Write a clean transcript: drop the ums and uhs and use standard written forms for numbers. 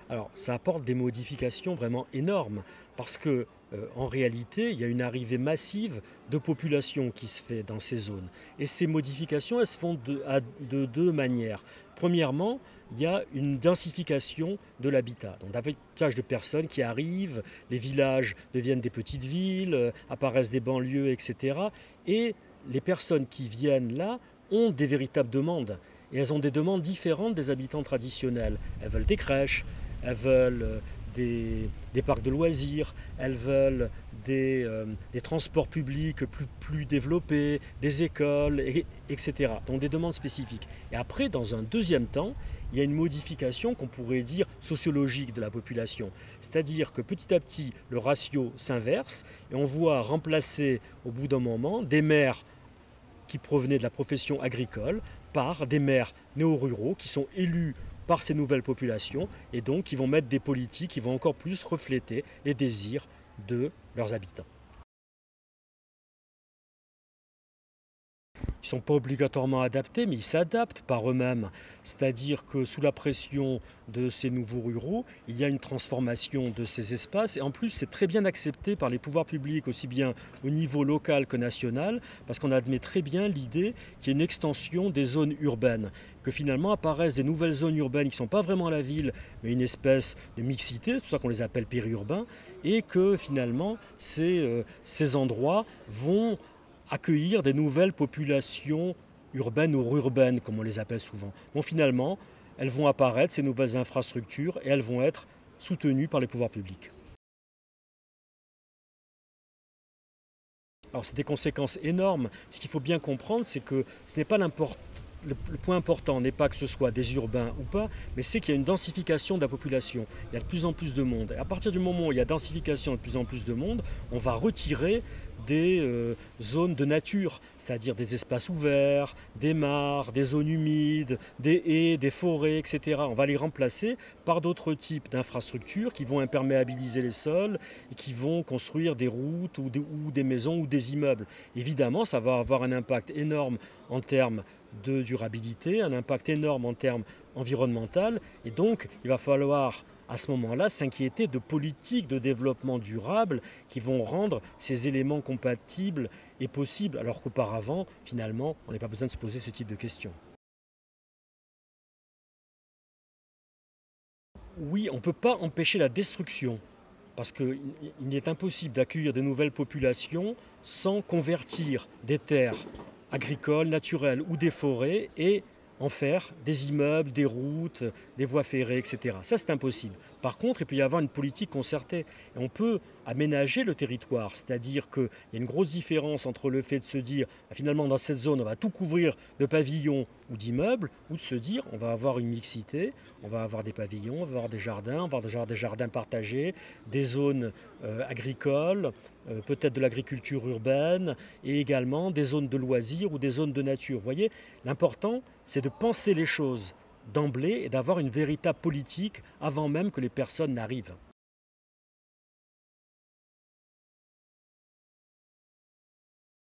Alors, ça apporte des modifications vraiment énormes parce que, en réalité, il y a une arrivée massive de population qui se fait dans ces zones. Et ces modifications, elles se font de deux manières. Premièrement, il y a une densification de l'habitat. Donc, davantage de personnes qui arrivent, les villages deviennent des petites villes, apparaissent des banlieues, etc. Et les personnes qui viennent là ont des véritables demandes. Et elles ont des demandes différentes des habitants traditionnels. Elles veulent des crèches, elles veulent des parcs de loisirs, elles veulent des transports publics plus développés, des écoles, etc. Donc des demandes spécifiques. Et après, dans un deuxième temps, il y a une modification qu'on pourrait dire sociologique de la population. C'est-à-dire que petit à petit, le ratio s'inverse et on voit remplacer au bout d'un moment des maires qui provenaient de la profession agricole par des maires néo-ruraux qui sont élus par ces nouvelles populations et donc qui vont mettre des politiques qui vont encore plus refléter les désirs de leurs habitants. Ils ne sont pas obligatoirement adaptés, mais ils s'adaptent par eux-mêmes. C'est-à-dire que sous la pression de ces nouveaux ruraux, il y a une transformation de ces espaces. Et en plus, c'est très bien accepté par les pouvoirs publics, aussi bien au niveau local que national, parce qu'on admet très bien l'idée qu'il y a une extension des zones urbaines, que finalement apparaissent des nouvelles zones urbaines qui ne sont pas vraiment la ville, mais une espèce de mixité, c'est pour ça qu'on les appelle périurbains, et que finalement, ces endroits vont accueillir des nouvelles populations urbaines ou rurbaines, comme on les appelle souvent. Donc finalement, elles vont apparaître, ces nouvelles infrastructures, et elles vont être soutenues par les pouvoirs publics. Alors c'est des conséquences énormes. Ce qu'il faut bien comprendre, c'est que ce n'est pas le point important n'est pas que ce soit des urbains ou pas, mais c'est qu'il y a une densification de la population. Il y a de plus en plus de monde. Et à partir du moment où il y a densification et de plus en plus de monde, on va retirer des zones de nature, c'est-à-dire des espaces ouverts, des mares, des zones humides, des haies, des forêts, etc. On va les remplacer par d'autres types d'infrastructures qui vont imperméabiliser les sols et qui vont construire des routes ou des maisons ou des immeubles. Évidemment, ça va avoir un impact énorme en termes de durabilité, un impact énorme en termes environnementaux, et donc il va falloir à ce moment-là s'inquiéter de politiques de développement durable qui vont rendre ces éléments compatibles et possibles, alors qu'auparavant, finalement, on n'a pas besoin de se poser ce type de questions. Oui, on ne peut pas empêcher la destruction, parce qu'il est impossible d'accueillir de nouvelles populations sans convertir des terres agricoles, naturelles ou des forêts et en faire des immeubles, des routes, des voies ferrées, etc. Ça, c'est impossible. Par contre, il peut y avoir une politique concertée. Et on peut aménager le territoire, c'est-à-dire qu'il y a une grosse différence entre le fait de se dire, finalement, dans cette zone, on va tout couvrir de pavillons ou d'immeubles, ou de se dire, on va avoir une mixité, on va avoir des pavillons, on va avoir des jardins, on va avoir des jardins partagés, des zones agricoles, peut-être de l'agriculture urbaine, et également des zones de loisirs ou des zones de nature. Vous voyez, l'important, c'est de penser les choses d'emblée et d'avoir une véritable politique avant même que les personnes n'arrivent.